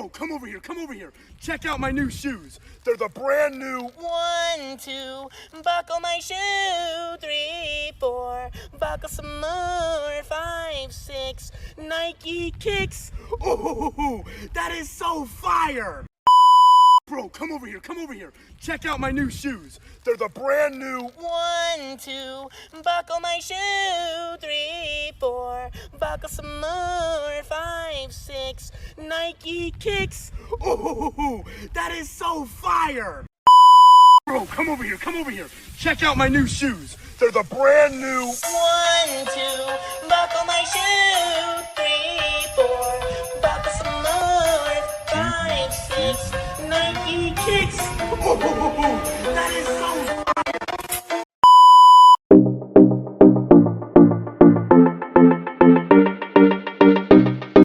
Bro, come over here, come over here. Check out my new shoes. They're the brand new 1, 2, buckle my shoe. 3, 4, buckle some more. 5, 6, Nike kicks. Oh, that is so fire. Bro, come over here, come over here. Check out my new shoes. They're the brand new 1, 2, buckle my shoe. 3, 4, buckle some more. 5, 6, Nike kicks. Oh, that is so fire. Bro, come over here, come over here. Check out my new shoes. They're the brand new 1, 2, buckle my shoe. 3, 4, buckle some more. 5, 6, Nike kicks. Oh, that is so